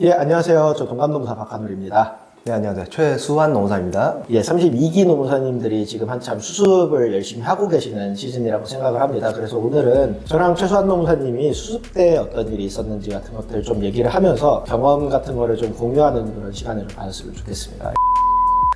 예, 안녕하세요. 저 동감노무사 박한울입니다. 네, 안녕하세요. 최수환 노무사입니다. 예, 32기 노무사님들이 지금 한참 수습을 열심히 하고 계시는 시즌이라고 생각을 합니다. 그래서 오늘은 저랑 최수환 노무사님이 수습 때 어떤 일이 있었는지 같은 것들 좀 얘기를 하면서 경험 같은 거를 좀 공유하는 그런 시간을 좀 가졌으면 좋겠습니다.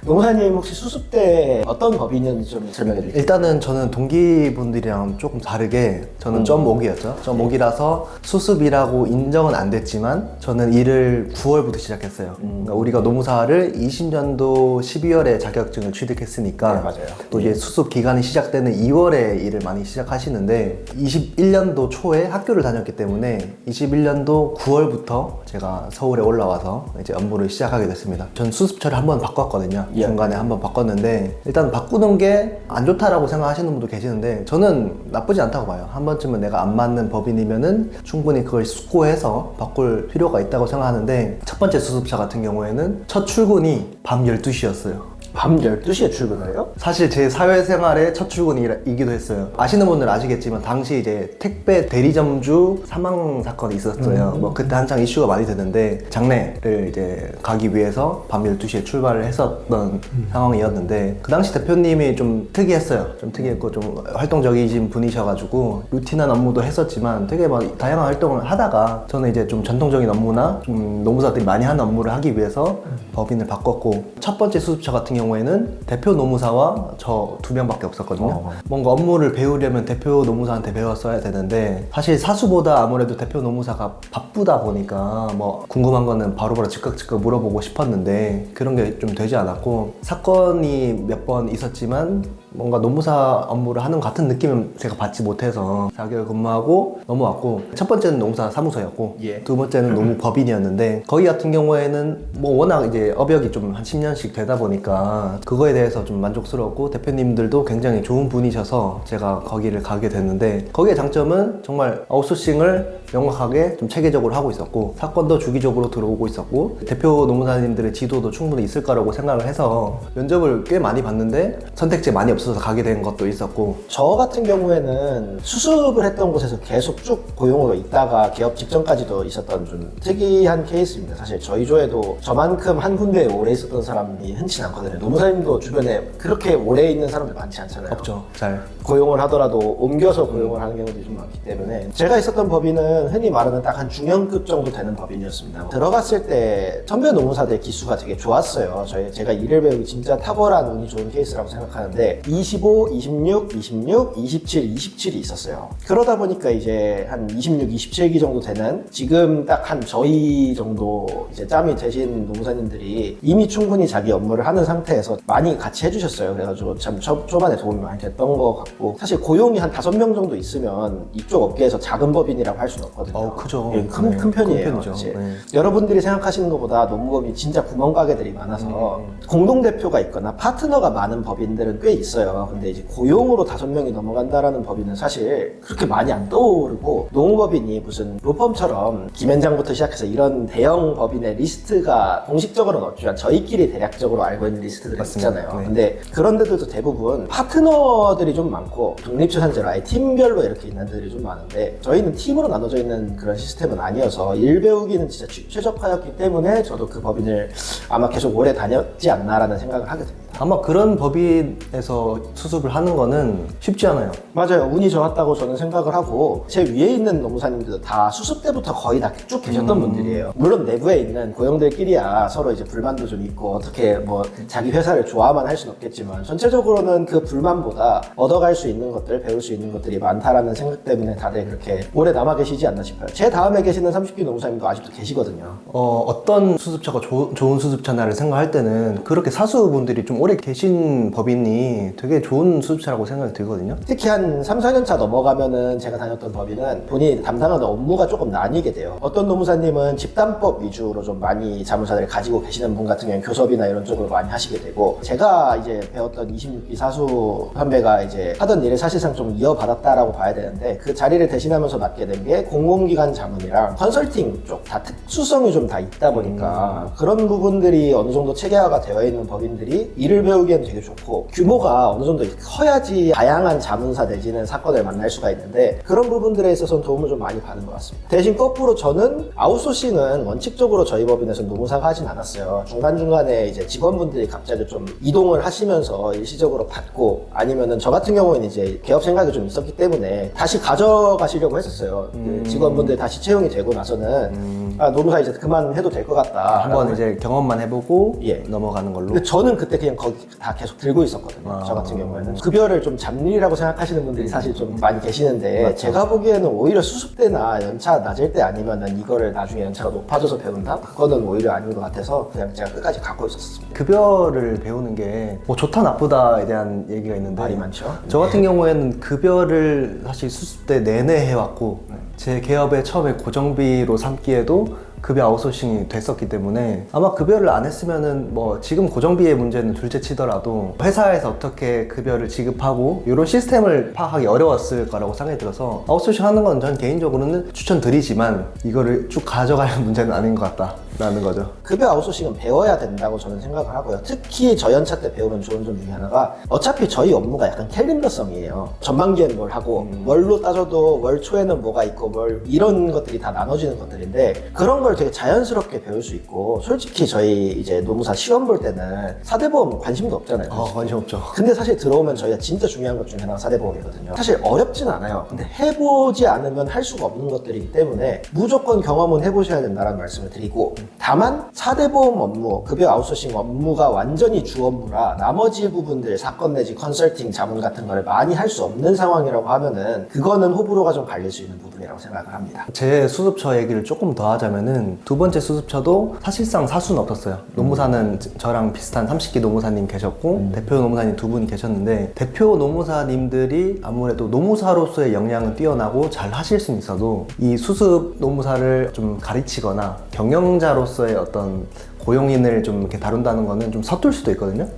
노무사님 혹시 수습 때 어떤 법인인지 좀 설명해 주세요. 일단은 저는 동기분들이랑 조금 다르게 저는 점5기였죠. 점5기라서 수습이라고 인정은 안 됐지만 저는 일을 9월부터 시작했어요. 그러니까 우리가 노무사를 20년도 12월에 자격증을 취득했으니까 네, 맞아요. 또 이제 수습 기간이 시작되는 2월에 일을 많이 시작하시는데 21년도 초에 학교를 다녔기 때문에 21년도 9월부터 제가 서울에 올라와서 이제 업무를 시작하게 됐습니다. 전 수습처를 한번 바꿨거든요. 예. 중간에 한번 바꿨는데 일단 바꾸는 게 안 좋다라고 생각하시는 분도 계시는데 저는 나쁘지 않다고 봐요. 한 번쯤은 내가 안 맞는 법인이면은 충분히 그걸 숙고해서 바꿀 필요가 있다고 생각하는데 첫 번째 수습차 같은 경우에는 첫 출근이 밤 12시였어요. 밤 12시에 출근을 해요? 사실 제 사회생활의 첫 출근이기도 했어요. 아시는 분들은 아시겠지만 당시 이제 택배 대리점주 사망 사건이 있었어요. 뭐 그때 한창 이슈가 많이 되는데 장례를 이제 가기 위해서 밤 12시에 출발을 했었던 상황이었는데 그 당시 대표님이 좀 특이했어요. 좀 특이했고 좀 활동적이신 분이셔가지고 루틴한 업무도 했었지만 되게 막 다양한 활동을 하다가 저는 이제 좀 전통적인 업무나 좀 노무사들이 많이 하는 업무를 하기 위해서 법인을 바꿨고 첫 번째 수습차 같은 경우에는 대표 노무사와 저 2명밖에 없었거든요. 뭔가 업무를 배우려면 대표 노무사한테 배웠어야 되는데 사실 사수보다 아무래도 대표 노무사가 바쁘다 보니까 뭐 궁금한 거는 바로바로 즉각 물어보고 싶었는데 그런 게 좀 되지 않았고 사건이 몇 번 있었지만 뭔가 노무사 업무를 하는 것 같은 느낌은 제가 받지 못해서 4개월 근무하고 넘어왔고 첫 번째는 노무사 사무소였고 예. 두 번째는 노무법인이었는데 거기 같은 경우에는 뭐 워낙 이제 업역이 좀 한 10년씩 되다 보니까 그거에 대해서 좀 만족스러웠고 대표님들도 굉장히 좋은 분이셔서 제가 거기를 가게 됐는데 거기의 장점은 정말 아웃소싱을 명확하게 좀 체계적으로 하고 있었고 사건도 주기적으로 들어오고 있었고 대표 노무사님들의 지도도 충분히 있을 거라고 생각을 해서 면접을 꽤 많이 봤는데 선택지 많이 없어서 가게 된 것도 있었고 저 같은 경우에는 수습을 했던 곳에서 계속 쭉 고용으로 있다가 개업 직전까지도 있었던 좀 특이한 케이스입니다. 사실 저희 조에도 저만큼 한 군데에 오래 있었던 사람이 흔치 않거든요. 노무사님도 주변에 그렇게 오래 있는 사람들 많지 않잖아요. 없죠. 잘 고용을 하더라도 옮겨서 고용을 하는 경우도 좀 많기 때문에 제가 있었던 법인은 흔히 말하는 딱 한 중형급 정도 되는 법인이었습니다. 들어갔을 때 선배 노무사들 기수가 되게 좋았어요. 제가 일을 배우기 진짜 탁월한 운이 좋은 케이스라고 생각하는데 25, 26, 26, 27, 27이 있었어요. 그러다 보니까 이제 한 26, 27기 정도 되는 지금 딱 한 저희 정도 이제 짬이 되신 노무사님들이 이미 충분히 자기 업무를 하는 상태에서 많이 같이 해주셨어요. 그래가지고 참 초반에 도움이 많이 됐던 것 같고 사실 고용이 한 5명 정도 있으면 이쪽 업계에서 작은 법인이라고 할 수는 없거든요. 크죠. 예, 큰 편이에요. 큰 편이죠. 사실. 네. 여러분들이 생각하시는 것보다 노무법이 진짜 구멍가게들이 많아서 공동대표가 있거나 파트너가 많은 법인들은 꽤 있어요. 근데 이제 고용으로 5명이 넘어간다라는 법인은 사실 그렇게 많이 안 떠오르고 노무법인이 무슨 로펌처럼 김현장부터 시작해서 이런 대형 법인의 리스트가 공식적으로는 없지만 저희끼리 대략적으로 알고 있는 리스트들이 맞습니다. 있잖아요. 네. 근데 그런 데들도 대부분 파트너들이 좀 많고 독립주산제로 아예 팀별로 이렇게 있는 데들이 좀 많은데 저희는 팀으로 나눠져 있는 그런 시스템은 아니어서 일 배우기는 진짜 최적화였기 때문에 저도 그 법인을 아마 계속 오래 다녔지 않나라는 생각을 하게 됩니다. 아마 그런 법인에서 수습을 하는 거는 쉽지 않아요. 맞아요. 운이 좋았다고 저는 생각을 하고 제 위에 있는 노무사님들도 다 수습 때부터 거의 다 쭉 계셨던 분들이에요. 물론 내부에 있는 고용들끼리야 서로 이제 불만도 좀 있고 어떻게 뭐 자기 회사를 좋아만 할 수는 없겠지만 전체적으로는 그 불만보다 얻어갈 수 있는 것들, 배울 수 있는 것들이 많다라는 생각 때문에 다들 그렇게 오래 남아 계시지 않나 싶어요. 제 다음에 계시는 30기 노무사님도 아직도 계시거든요. 어떤 수습차가 좋은 수습차나를 생각할 때는 그렇게 사수분들이 좀 오래 계신 법인이 되게 좋은 수습차라고 생각이 들거든요. 특히 한 3, 4년 차 넘어가면은 제가 다녔던 법인은 본인이 담당하는 업무가 조금 나뉘게 돼요. 어떤 노무사님은 집단법 위주로 좀 많이 자문사들을 가지고 계시는 분 같은 경우는 교섭이나 이런 쪽으로 많이 하시게 되고 제가 이제 배웠던 26기 사수 선배가 이제 하던 일을 사실상 좀 이어받았다라고 봐야 되는데 그 자리를 대신하면서 맡게 된 게 공공기관 자문이랑 컨설팅 쪽 다 특수성이 좀 다 있다 보니까 그런 부분들이 어느 정도 체계화가 되어 있는 법인들이 일을 일을 배우기엔 되게 좋고 규모가 어느 정도 커야지 다양한 자문사 내지는 사건을 만날 수가 있는데 그런 부분들에 있어서는 도움을 좀 많이 받은 것 같습니다. 대신 거꾸로 저는 아웃소싱은 원칙적으로 저희 법인에서는 노무사가 하진 않았어요. 중간중간에 이제 직원분들이 갑자기 좀 이동을 하시면서 일시적으로 받고 아니면은 저 같은 경우에는 이제 개업 생각이 좀 있었기 때문에 다시 가져가시려고 했었어요. 그 직원분들 다시 채용이 되고 나서는 아, 노무사 이제 그만해도 될 것 같다. 한번 이제 경험만 해보고 예. 넘어가는 걸로. 근데 저는 그때 그냥 거기 다 계속 들고 있었거든요. 저 같은 경우에는. 급여를 좀 잡일이라고 생각하시는 분들이 사실 좀 많이 계시는데 맞죠. 제가 보기에는 오히려 수습 때나 연차 낮을 때 아니면은 이거를 나중에 연차가 높아져서 배운다? 그거는 오히려 아닌 것 같아서 그냥 제가 끝까지 갖고 있었습니다. 급여를 배우는 게 뭐 좋다 나쁘다에 대한 얘기가 있는데 말이 많죠. 저 같은 경우에는 급여를 사실 수습 때 내내 해왔고 제 개업에 처음에 고정비로 삼기에도 급여 아웃소싱이 됐었기 때문에 아마 급여를 안 했으면은 뭐 지금 고정비의 문제는 둘째 치더라도 회사에서 어떻게 급여를 지급하고 이런 시스템을 파악하기 어려웠을 거라고 생각이 들어서 아웃소싱 하는 건 전 개인적으로는 추천드리지만 이거를 쭉 가져가는 문제는 아닌 것 같다라는 거죠. 급여 아웃소싱은 배워야 된다고 저는 생각을 하고요. 특히 저연차 때 배우면 좋은 점 중에 하나가 어차피 저희 업무가 약간 캘린더성이에요. 전반기에는 뭘 하고 월로 따져도 월 초에는 뭐가 있고 뭘 이런 것들이 다 나눠지는 것들인데 그런 걸 되게 자연스럽게 배울 수 있고 솔직히 저희 이제 노무사 시험 볼 때는 사대보험 관심도 없잖아요. 관심 없죠. 근데 사실 들어오면 저희가 진짜 중요한 것 중에 하나가 사대보험이거든요. 사실 어렵진 않아요. 근데 해보지 않으면 할 수가 없는 것들이기 때문에 무조건 경험은 해보셔야 된다는 말씀을 드리고 다만 사대보험 업무, 급여 아웃소싱 업무가 완전히 주 업무라 나머지 부분들 사건 내지 컨설팅, 자문 같은 거를 많이 할 수 없는 상황이라고 하면은 그거는 호불호가 좀 갈릴 수 있는 부분이라고 생각을 합니다. 제 수습처 얘기를 조금 더 하자면은 두 번째 수습처도 사실상 사수는 없었어요. 노무사는 저랑 비슷한 30기 노무사님 계셨고 대표 노무사님 두 분이 계셨는데 대표 노무사님들이 아무래도 노무사로서의 역량은 뛰어나고 잘 하실 수는 있어도 이 수습 노무사를 좀 가르치거나 경영자로서의 어떤 고용인을 좀 이렇게 다룬다는 거는 좀 서툴 수도 있거든요.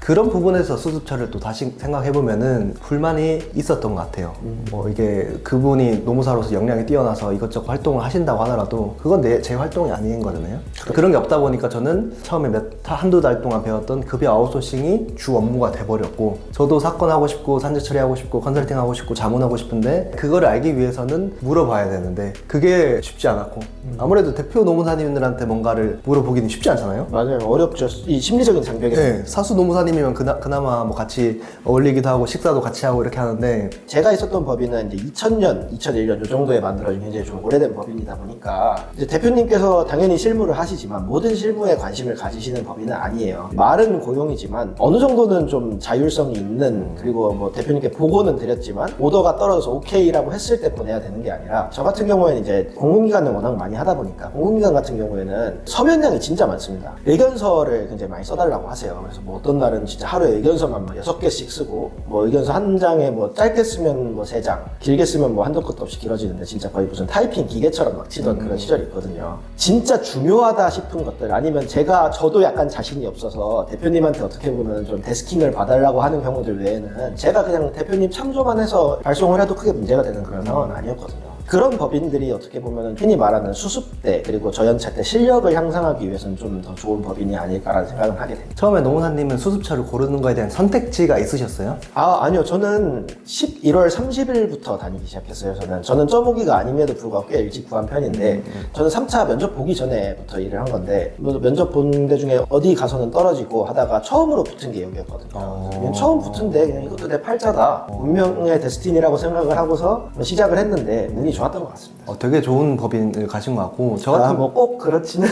그런 부분에서 수습처를 또 다시 생각해보면은 불만이 있었던 것 같아요. 뭐 이게 그분이 노무사로서 역량이 뛰어나서 이것저것 활동을 하신다고 하더라도 그건 제 활동이 아닌 거잖아요. 그런 게 없다 보니까 저는 처음에 한두 달 동안 배웠던 급여 아웃소싱이 주 업무가 돼버렸고 저도 사건 하고 싶고 산재 처리하고 싶고 컨설팅 하고 싶고 자문하고 싶은데 그거를 알기 위해서는 물어봐야 되는데 그게 쉽지 않았고 아무래도 대표 노무사님들한테 뭔가를 물어보기는 쉽지 않잖아요. 맞아요. 어렵죠. 이 심리적인 장벽이. 네, 사수 노무사님이면 그나마 뭐 같이 어울리기도 하고 식사도 같이 하고 이렇게 하는데 제가 있었던 법인은 이제 2000년, 2001년 이 정도에 만들어진 굉장히 좀 오래된 법인이다 보니까 이제 대표님께서 당연히 실무를 하시지만 모든 실무에 관심을 가지시는 법인은 아니에요. 말은 고용이지만 어느 정도는 좀 자율성이 있는 그리고 뭐 대표님께 보고는 드렸지만 오더가 떨어져서 오케이라고 했을 때 보내야 되는 게 아니라 저 같은 경우에는 이제 공공기관을 워낙 많이 하다 보니까 공공기관 같은 경우에는 서면량이 진짜 많습니다. 의견서를 굉장히 많이 써달라고 하세요. 그래서 뭐 어떤 날은 진짜 하루에 의견서만 뭐 6개씩 쓰고 뭐 의견서 한 장에 뭐 짧게 쓰면 뭐 3장 길게 쓰면 뭐 한도 끝도 없이 길어지는데 진짜 거의 무슨 타이핑 기계처럼 막 치던 그런 시절이 있거든요. 진짜 중요하다 싶은 것들 아니면 저도 약간 자신이 없어서 대표님한테 어떻게 보면 좀 데스킹을 봐달라고 하는 경우들 외에는 제가 그냥 대표님 참조만 해서 발송을 해도 크게 문제가 되는 그런 상황은 아니었거든요. 그런 법인들이 어떻게 보면 흔히 말하는 수습 때 그리고 저연차 때 실력을 향상하기 위해서는 좀 더 좋은 법인이 아닐까라는 생각을 하게 됩니다. 처음에 노무사님은 수습처를 고르는 거에 대한 선택지가 있으셨어요? 아니요. 저는 11월 30일부터 다니기 시작했어요. 저는 점오기가 아님에도 불구하고 꽤 일찍 구한 편인데 저는 3차 면접 보기 전에부터 일을 한 건데 면접 본 데 중에 어디 가서는 떨어지고 하다가 처음으로 붙은 게 여기였거든요. 그냥 처음 붙은데 그냥 이것도 내 팔자다. 운명의 데스티니라고 생각을 하고서 시작을 했는데 운이 좋았던 것 같습니다. 되게 좋은 법인을 가신 것 같고 저 같은 뭐 꼭 그렇지는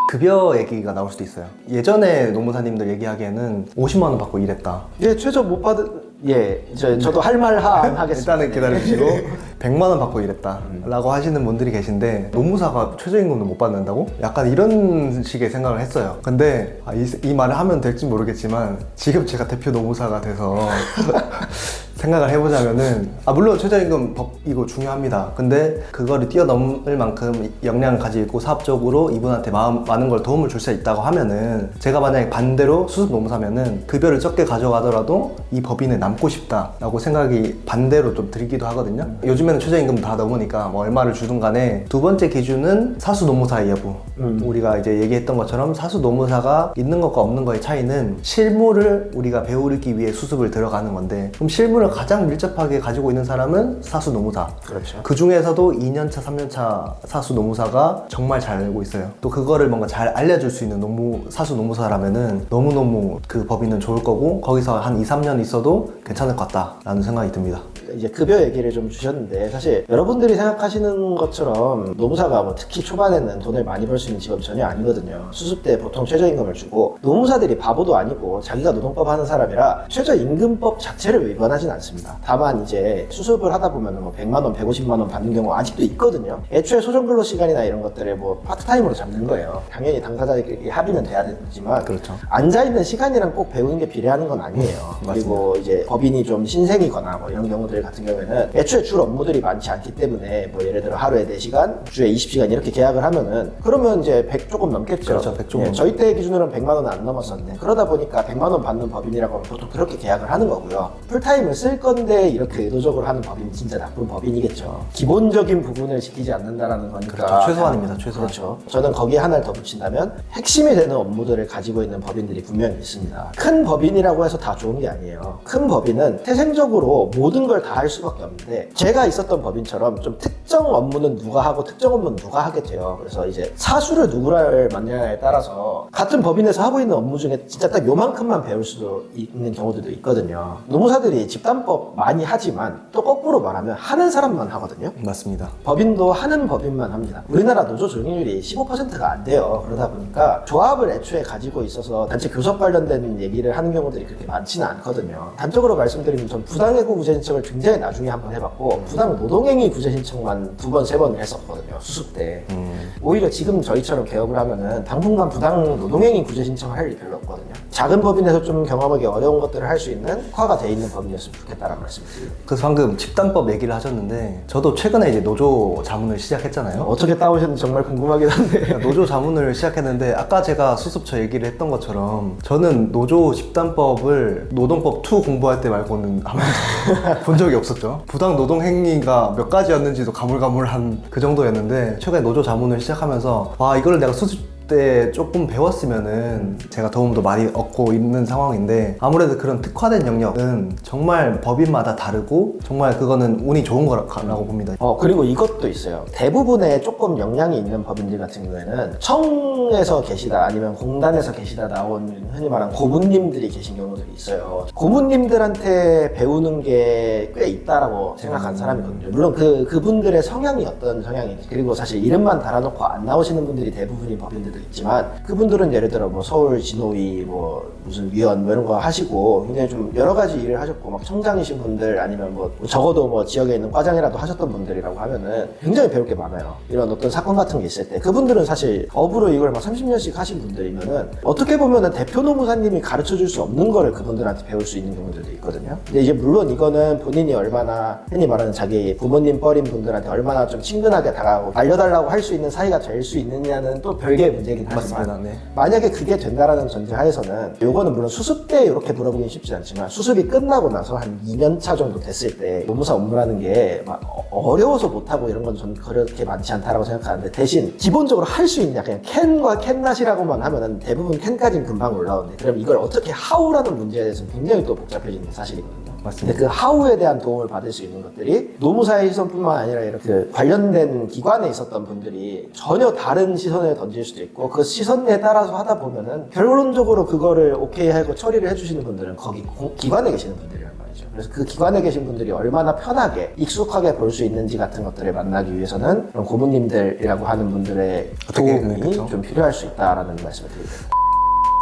급여 얘기가 나올 수도 있어요. 예전에 노무사님들 얘기하기에는 50만 원 받고 일했다. 예, 최저 못 받은 저도 할 말 하겠습니다. 일단은 기다려주시고 100만 원 받고 일했다 라고 하시는 분들이 계신데 노무사가 최저임금도 못 받는다고? 약간 이런 식의 생각을 했어요. 근데 이 말을 하면 될지 모르겠지만 지금 제가 대표 노무사가 돼서 생각을 해보자면은 물론 최저임금 법 이거 중요합니다. 근데 그거를 뛰어넘을 만큼 역량을 가지고 있고 사업적으로 이분한테 많은 걸 도움을 줄 수 있다고 하면은 제가 만약에 반대로 수습 노무사면은 급여를 적게 가져가더라도 이 법인에 남고 싶다라고 생각이 반대로 좀 들기도 하거든요. 요즘에는 최저임금 다 넘으니까 뭐 얼마를 주든 간에 두 번째 기준은 사수 노무사의 여부. 우리가 이제 얘기했던 것처럼 사수 노무사가 있는 것과 없는 거의 차이는 실무를 우리가 배우기 위해 수습을 들어가는 건데 그럼 실무를 가장 밀접하게 가지고 있는 사람은 사수 노무사. 그렇죠. 그 중에서도 2년차, 3년차 사수 노무사가 정말 잘 알고 있어요. 또 그거를 뭔가 잘 알려줄 수 있는 사수 노무사라면은 너무너무 그 법인은 좋을 거고 거기서 한 2, 3년 있어도 괜찮을 것 같다라는 생각이 듭니다. 이제 급여 얘기를 좀 주셨는데 사실 여러분들이 생각하시는 것처럼 노무사가 뭐 특히 초반에는 돈을 많이 벌 수 있는 직업이 전혀 아니거든요. 수습 때 보통 최저임금을 주고 노무사들이 바보도 아니고 자기가 노동법 하는 사람이라 최저임금법 자체를 위반하진 않습니다. 다만 이제 수습을 하다 보면 뭐 100만 원, 150만 원 받는 경우 아직도 있거든요. 애초에 소정근로 시간이나 이런 것들을 뭐 파트타임으로 잡는 거예요. 당연히 당사자들끼리 합의는 돼야 되지만 그렇죠. 앉아있는 시간이랑 꼭 배우는 게 비례하는 건 아니에요. 그리고 이제 법인이 좀 신생이거나 뭐 이런 경우들 같은 경우에는 애초에 줄 업무들이 많지 않기 때문에 뭐 예를 들어 하루에 4시간, 주에 20시간 이렇게 계약을 하면은 그러면 이제 100 조금 넘겠죠. 그렇죠. 100 조금. 저희 때 기준으로는 100만 원은 안 넘었었는데 그러다 보니까 100만 원 받는 법인이라고 하면 보통 그렇게 계약을 하는 거고요. 풀타임을 쓸 건데 이렇게 의도적으로 하는 법인이 진짜 나쁜 법인이겠죠. 기본적인 부분을 지키지 않는다라는 거니까. 그렇죠. 최소한입니다. 최소한. 그렇죠. 저는 거기에 하나를 더 붙인다면 핵심이 되는 업무들을 가지고 있는 법인들이 분명히 있습니다. 큰 법인이라고 해서 다 좋은 게 아니에요. 큰 법인은 태생적으로 모든 걸 다 할 수밖에 없는데 제가 있었던 법인처럼 좀 특정 업무는 누가 하고 특정 업무는 누가 하게 돼요. 그래서 이제 사수를 누구를 맡냐에 따라서 같은 법인에서 하고 있는 업무 중에 진짜 딱 요만큼만 배울 수도 있는 경우들도 있거든요. 노무사들이 집단법 많이 하지만 또 거꾸로 말하면 하는 사람만 하거든요. 맞습니다. 법인도 하는 법인만 합니다. 우리나라 노조 조직률이 15%가 안 돼요. 그러다 보니까 조합을 애초에 가지고 있어서 단체 교섭 관련된 얘기를 하는 경우들이 그렇게 많지는 않거든요. 단적으로 말씀드리면 전 부당해고 구제 신청을 굉장히 나중에 한번 해봤고 부당 노동행위 구제 신청만 2번, 3번 했었거든요. 수습 때. 오히려 지금 저희처럼 개업을 하면은 당분간 부당 노동행위 구제 신청을 할 일이 별로 없거든요. 작은 법인에서 좀 경험하기 어려운 것들을 할 수 있는 특화가 돼 있는 법인이었으면 좋겠다라는 말씀을 드립니다. 그래서 방금 집단법 얘기를 하셨는데 저도 최근에 이제 노조 자문을 시작했잖아요. 어떻게 따오셨는지 정말 궁금하긴 한데 노조 자문을 시작했는데 아까 제가 수습처 얘기를 했던 것처럼 저는 노조 집단법을 노동법 2 공부할 때 말고는 한 번도 본 적이 없었죠. 부당 노동 행위가 몇 가지였는지도 가물가물한 그 정도였는데 최근에 노조 자문을 시작하면서 와 이거를 내가 수습 때 조금 배웠으면은 제가 도움도 많이 얻고 있는 상황인데 아무래도 그런 특화된 영역은 정말 법인마다 다르고 정말 그거는 운이 좋은 거라고 봅니다. 그리고 이것도 있어요. 대부분의 조금 역량이 있는 법인들 같은 경우에는 청에서 계시다 아니면 공단에서 계시다 나온 흔히 말하는 고문님들이 계신 경우들이 있어요. 고문님들한테 배우는 게 꽤 있다라고 생각하는 사람이거든요. 물론 그분들의 성향이 어떤 성향인지 그리고 사실 이름만 달아놓고 안 나오시는 분들이 대부분인 법인들도 있지만 그분들은 예를 들어 뭐 서울 진호위 뭐 무슨 위원 뭐 이런 거 하시고 굉장히 좀 여러 가지 일을 하셨고 막 청장이신 분들 아니면 뭐 적어도 뭐 지역에 있는 과장이라도 하셨던 분들이라고 하면은 굉장히 배울 게 많아요. 이런 어떤 사건 같은 게 있을 때 그분들은 사실 업으로 이걸 막 30년씩 하신 분들이면은 어떻게 보면은 대표 노무사님이 가르쳐 줄 수 없는 거를 그분들한테 배울 수 있는 경우들도 있거든요. 근데 이제 물론 이거는 본인이 얼마나 흔히 말하는 자기 부모님 뻘인 분들한테 얼마나 좀 친근하게 다가가고 알려달라고 할 수 있는 사이가 될 수 있느냐는 또 별개의 문제긴 하지만 맞습니다. 네. 만약에 그게 된다라는 전제 하에서는 요거는 물론 수습 때 이렇게 물어보긴 쉽지 않지만 수습이 끝나고 나서 한 2년 차 정도 됐을 때 노무사 업무라는 게 막 어려워서 못하고 이런 건 전 그렇게 많지 않다라고 생각하는데 대신 기본적으로 할 수 있냐 그냥 캔과 캔낫이라고만 하면은 대부분 캔까지는 금방 올라오는데 그럼 이걸 어떻게 하우라는 문제에 대해서는 굉장히 또 복잡해지는 게 사실이거든요. 맞습니다. 근데 그 하우에 대한 도움을 받을 수 있는 것들이 노무사의 시선뿐만 아니라 이렇게 그 관련된 기관에 있었던 분들이 전혀 다른 시선을 던질 수도 있고 그 시선에 따라서 하다 보면은 결론적으로 그거를 오케이 하고 처리를 해주시는 분들은 거기 기관에 계시는 분들이란 말이죠. 그래서 그 기관에 계신 분들이 얼마나 편하게 익숙하게 볼 수 있는지 같은 것들을 만나기 위해서는 그런 고문님들이라고 하는 분들의 도움이 그렇죠. 좀 필요할 수 있다라는 말씀을 드립니다.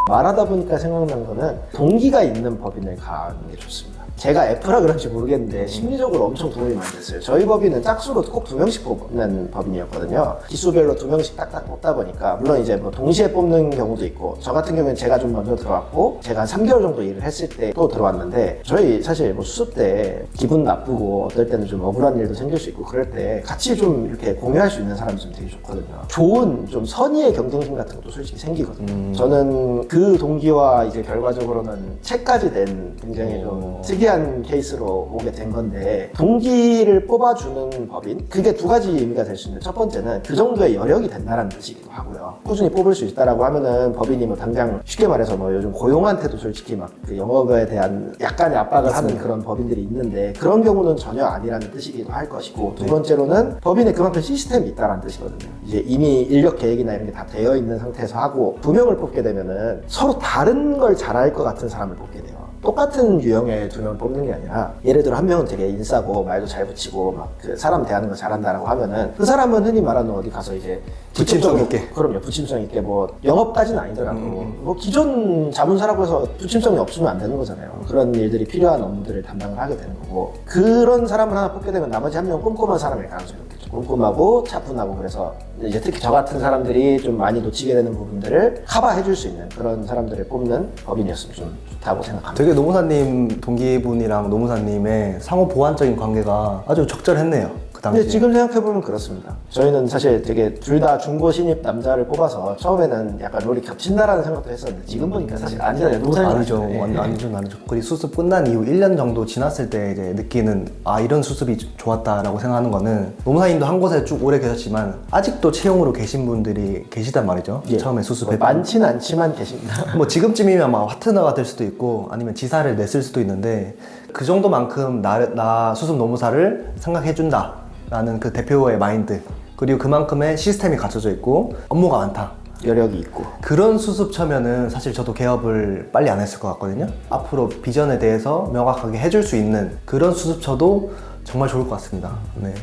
말하다 보니까 생각난 거는 동기가 있는 법인을 가는 게 좋습니다. 제가 F라 그런지 모르겠는데 심리적으로 엄청 도움이 많이 됐어요. 저희 법인은 짝수로 꼭 2명씩 뽑는 법인이었거든요. 기수별로 2명씩 딱딱 뽑다 보니까 물론 이제 뭐 동시에 뽑는 경우도 있고 저 같은 경우에는 제가 좀 먼저 들어왔고 제가 한 3개월 정도 일을 했을 때 또 들어왔는데 저희 사실 뭐 수습 때 기분 나쁘고 어떨 때는 좀 억울한 일도 생길 수 있고 그럴 때 같이 좀 이렇게 공유할 수 있는 사람이 좀 되게 좋거든요. 좋은 좀 선의의 경쟁심 같은 것도 솔직히 생기거든요. 저는 그 동기와 이제 결과적으로는 책까지 낸 굉장히 좀 특이한 케이스로 오게 된 건데 동기를 뽑아주는 법인 그게 두 가지 의미가 될 수 있는데 첫 번째는 그 정도의 여력이 된다는 뜻이기도 하고요. 꾸준히 뽑을 수 있다라고 하면은 법인이 뭐 당장 쉽게 말해서 뭐 요즘 고용한테도 솔직히 막 그 영업에 대한 약간의 압박을 하는 그런 법인들이 있는데 그런 경우는 전혀 아니라는 뜻이기도 할 것이고 두 번째로는 법인에 그만큼 시스템이 있다는 뜻이거든요. 이제 이미 인력 계획이나 이런 게 다 되어 있는 상태에서 하고 두 명을 뽑게 되면은 서로 다른 걸 잘할 것 같은 사람을 뽑게 돼요. 똑같은 유형의 두 명 뽑는 게 아니라 예를 들어 한 명은 되게 인싸고 말도 잘 붙이고 막 그 사람 대하는 거 잘한다라고 하면은 그 사람은 흔히 말하는 어디 가서 이제 부침성 있게. 그럼요, 부침성 있게 뭐 영업까지는 아니더라도 뭐 기존 자문사라고 해서 부침성이 없으면 안 되는 거잖아요. 그런 일들이 필요한 업무들을 담당을 하게 되는 거고 그런 사람을 하나 뽑게 되면 나머지 한 명은 꼼꼼한 사람일 가능성이 높겠죠. 꼼꼼하고 차분하고 그래서 이제 특히 저 같은 사람들이 좀 많이 놓치게 되는 부분들을 커버해줄 수 있는 그런 사람들을 뽑는 법인이었으면 좀 좋다고 생각합니다. 되게 노무사님 동기분이랑 노무사님의 상호 보완적인 관계가 아주 적절했네요. 그 당시에. 근데 지금 생각해보면 그렇습니다. 저희는 사실 되게 둘 다 중고 신입 남자를 뽑아서 처음에는 약간 롤이 겹친다라는 생각도 했었는데 지금 보니까 사실 아니잖아요. 노무사님 아니죠. 아니죠. 그리고 수습 끝난 이후 1년 정도 지났을 때 이제 느끼는 아 이런 수습이 좋았다라고 생각하는 거는 노무사님도 한 곳에 쭉 오래 계셨지만 아직도 채용으로 계신 분들이 계시단 말이죠. 예. 처음에 수습해 뭐 많지는 않지만 계십니다. 뭐 지금쯤이면 막 파트너가 될 수도 있고 아니면 지사를 냈을 수도 있는데 그 정도만큼 나 수습 노무사를 생각해준다 라는 그 대표의 마인드 그리고 그만큼의 시스템이 갖춰져 있고 업무가 많다 여력이 있고 그런 수습처면은 사실 저도 개업을 빨리 안 했을 것 같거든요. 앞으로 비전에 대해서 명확하게 해줄 수 있는 그런 수습처도 정말 좋을 것 같습니다. 네.